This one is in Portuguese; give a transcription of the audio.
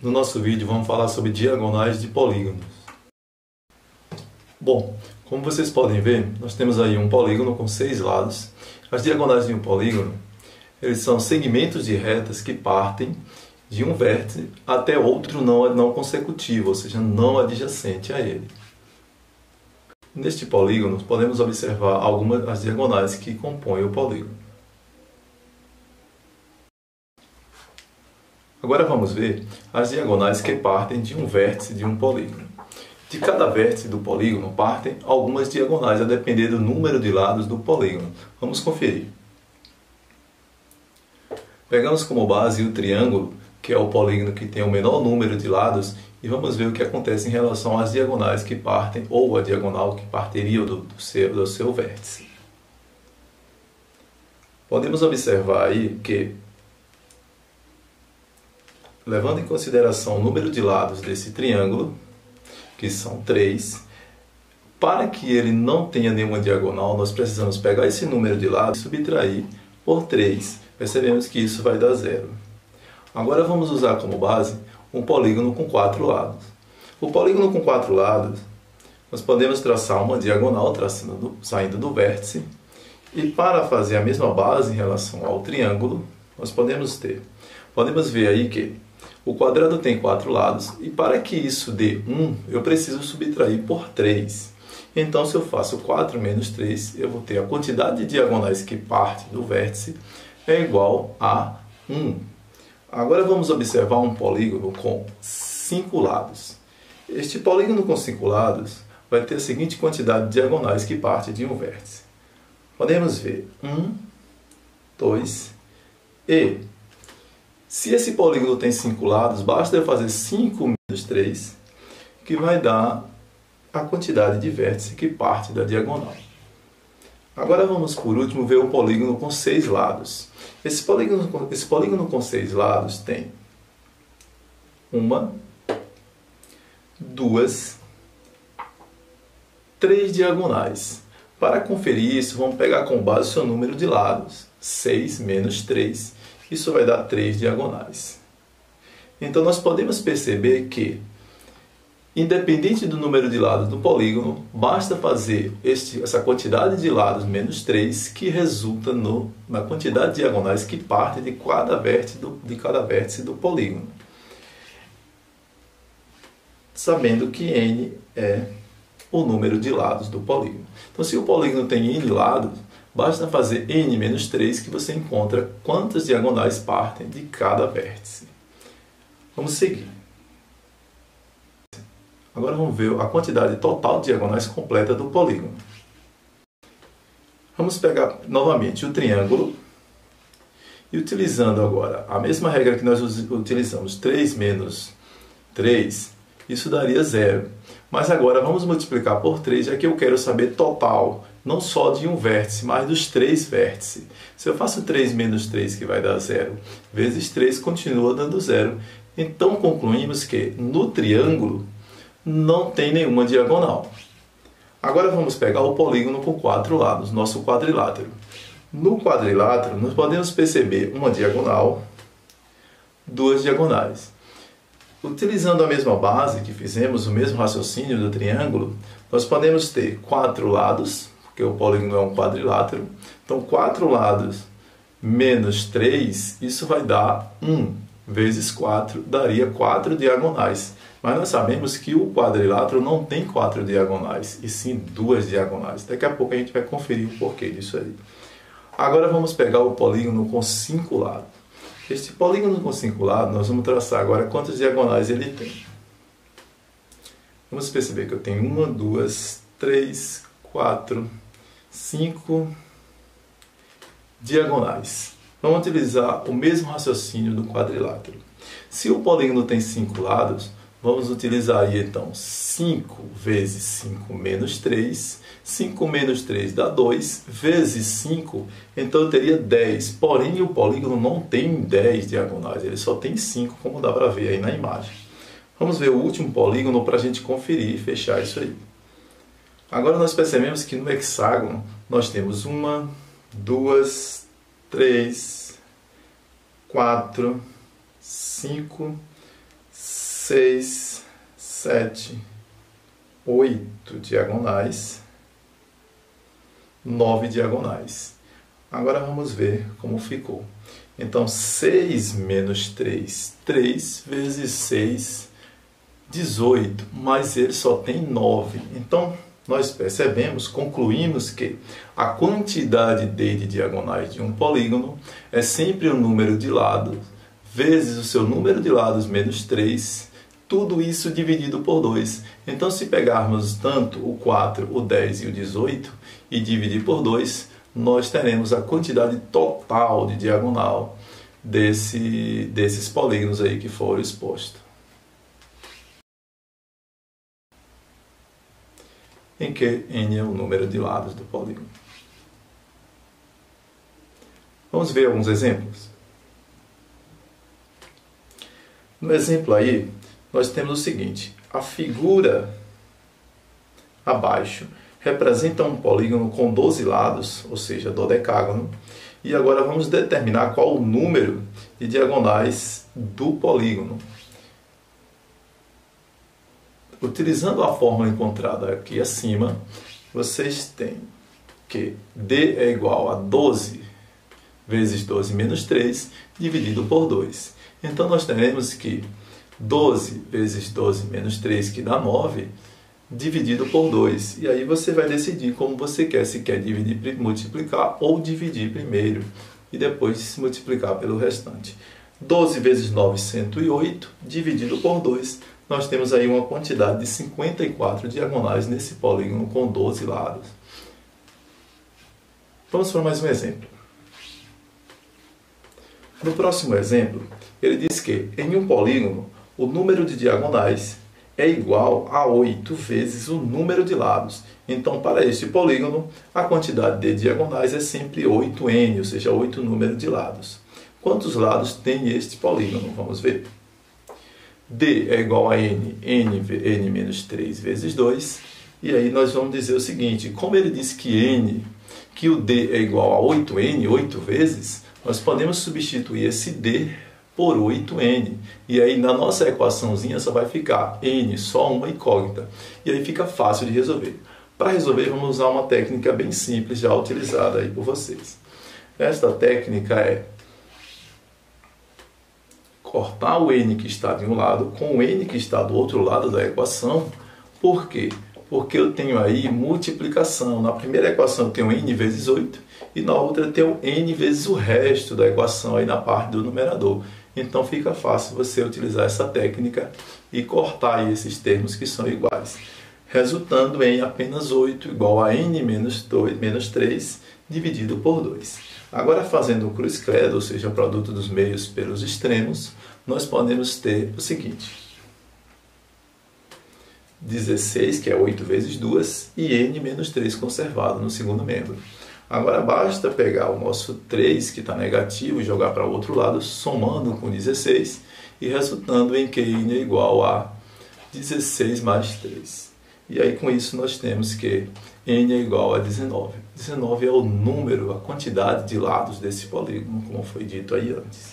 No nosso vídeo vamos falar sobre diagonais de polígonos. Bom, como vocês podem ver, nós temos aí um polígono com 6 lados. As diagonais de um polígono, eles são segmentos de retas que partem de um vértice até outro não consecutivo, ou seja, não adjacente a ele. Neste polígono, podemos observar algumas das diagonais que compõem o polígono. Agora vamos ver as diagonais que partem de um vértice de um polígono. De cada vértice do polígono partem algumas diagonais, a depender do número de lados do polígono. Vamos conferir. Pegamos como base o triângulo, que é o polígono que tem o menor número de lados, e vamos ver o que acontece em relação às diagonais que partem, ou a diagonal que partiria do seu vértice. Podemos observar aí que, levando em consideração o número de lados desse triângulo, que são 3, para que ele não tenha nenhuma diagonal, nós precisamos pegar esse número de lados e subtrair por 3. Percebemos que isso vai dar 0. Agora vamos usar como base um polígono com 4 lados. O polígono com 4 lados, nós podemos traçar uma diagonal saindo do vértice, e para fazer a mesma base em relação ao triângulo, nós podemos ver aí que o quadrado tem 4 lados, e para que isso dê 1, eu preciso subtrair por 3. Então, se eu faço 4 menos 3, eu vou ter a quantidade de diagonais que parte do vértice é igual a 1. Agora vamos observar um polígono com 5 lados. Este polígono com 5 lados vai ter a seguinte quantidade de diagonais que parte de um vértice. Podemos ver 1, 2 e... Se esse polígono tem 5 lados, basta eu fazer 5 menos 3, que vai dar a quantidade de vértice que parte da diagonal. Agora vamos, por último, ver um polígono com 6 lados. Esse polígono com 6 lados tem 1, 2, 3 diagonais. Para conferir isso, vamos pegar como base o seu número de lados. 6 menos 3. Isso vai dar 3 diagonais. Então, nós podemos perceber que, independente do número de lados do polígono, basta fazer essa quantidade de lados menos 3, que resulta na quantidade de diagonais que parte de cada vértice do polígono. Sabendo que n é o número de lados do polígono. Então, se o polígono tem n lados, basta fazer n menos 3 que você encontra quantas diagonais partem de cada vértice. Vamos seguir. Agora vamos ver a quantidade total de diagonais completa do polígono. Vamos pegar novamente o triângulo e, utilizando agora a mesma regra que nós utilizamos, 3 menos 3, isso daria 0. Mas agora vamos multiplicar por 3, já que eu quero saber total, não só de um vértice, mas dos 3 vértices. Se eu faço 3 menos 3, que vai dar 0, vezes 3 continua dando 0. Então concluímos que no triângulo não tem nenhuma diagonal. Agora vamos pegar o polígono com 4 lados, nosso quadrilátero. No quadrilátero nós podemos perceber uma diagonal, 2 diagonais. Utilizando a mesma base que fizemos, o mesmo raciocínio do triângulo, nós podemos ter 4 lados, porque o polígono é um quadrilátero. Então, 4 lados menos 3, isso vai dar 1 vezes 4, daria 4 diagonais. Mas nós sabemos que o quadrilátero não tem 4 diagonais, e sim 2 diagonais. Daqui a pouco a gente vai conferir o porquê disso aí. Agora vamos pegar o polígono com 5 lados. Este polígono com 5 lados, nós vamos traçar agora quantas diagonais ele tem. Vamos perceber que eu tenho 1, 2, 3, 4, 5 diagonais. Vamos utilizar o mesmo raciocínio do quadrilátero. Se o polígono tem 5 lados, vamos utilizar aí então 5 vezes 5 menos 3. 5 menos 3 dá 2, vezes 5, então eu teria 10. Porém, o polígono não tem 10 diagonais, ele só tem 5, como dá para ver aí na imagem. Vamos ver o último polígono para a gente conferir e fechar isso aí. Agora nós percebemos que no hexágono nós temos 1, 2, 3, 4, 5, 6, 7, 8 diagonais, 9 diagonais. Agora vamos ver como ficou. Então, 6 menos 3, 3 vezes 6, 18, mas ele só tem 9. Então, nós percebemos, concluímos que a quantidade de diagonais de um polígono é sempre o número de lados vezes o seu número de lados menos 3, tudo isso dividido por 2. Então, se pegarmos tanto o 4, o 10 e o 18 e dividir por 2, nós teremos a quantidade total de diagonal desses polígonos aí que foram expostos. Em que n é o número de lados do polígono. Vamos ver alguns exemplos? No exemplo aí, nós temos o seguinte: a figura abaixo representa um polígono com 12 lados, ou seja, dodecágono. E agora vamos determinar qual o número de diagonais do polígono. Utilizando a fórmula encontrada aqui acima, vocês têm que D é igual a 12 vezes 12 menos 3 dividido por 2. Então, nós teremos que 12 vezes 12 menos 3, que dá 9, dividido por 2. E aí você vai decidir como você quer, se quer dividir, multiplicar ou dividir primeiro e depois multiplicar pelo restante. 12 vezes 9, 108, dividido por 2. Nós temos aí uma quantidade de 54 diagonais nesse polígono com 12 lados. Vamos para mais um exemplo. No próximo exemplo, ele diz que em um polígono, o número de diagonais é igual a 8 vezes o número de lados. Então, para este polígono, a quantidade de diagonais é sempre 8n, ou seja, 8 números de lados. Quantos lados tem este polígono? Vamos ver. D é igual a n menos 3 vezes 2. E aí nós vamos dizer o seguinte: como ele disse que o D é igual a 8n, 8 vezes, nós podemos substituir esse D por 8n. E aí na nossa equaçãozinha só vai ficar n, só uma incógnita. E aí fica fácil de resolver. Para resolver, vamos usar uma técnica bem simples, já utilizada aí por vocês. Esta técnica é cortar o n que está de um lado com o n que está do outro lado da equação. Por quê? Porque eu tenho aí multiplicação. Na primeira equação eu tenho n vezes 8 e na outra eu tenho n vezes o resto da equação aí na parte do numerador. Então fica fácil você utilizar essa técnica e cortar aí esses termos que são iguais, resultando em apenas 8 igual a n menos 3 dividido por 2. Agora, fazendo o cruz credo, ou seja, o produto dos meios pelos extremos, nós podemos ter o seguinte: 16, que é 8 vezes 2, e n menos 3 conservado no segundo membro. Agora basta pegar o nosso 3, que está negativo, e jogar para o outro lado, somando com 16, e resultando em que n é igual a 16 mais 3. E aí com isso nós temos que n é igual a 19. 19 é o número, a quantidade de lados desse polígono, como foi dito aí antes.